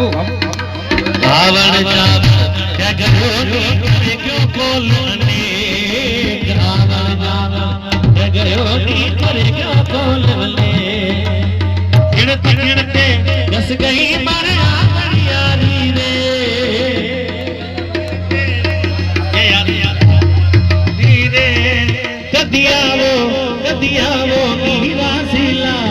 रावण जाब क्या गयो नी क्यों कोलने रावण जाब क्या गयो नी क्यों कोलने गिनते गिनते दस गई मारे यारी रे धीरे कदिया वो नीरा सिला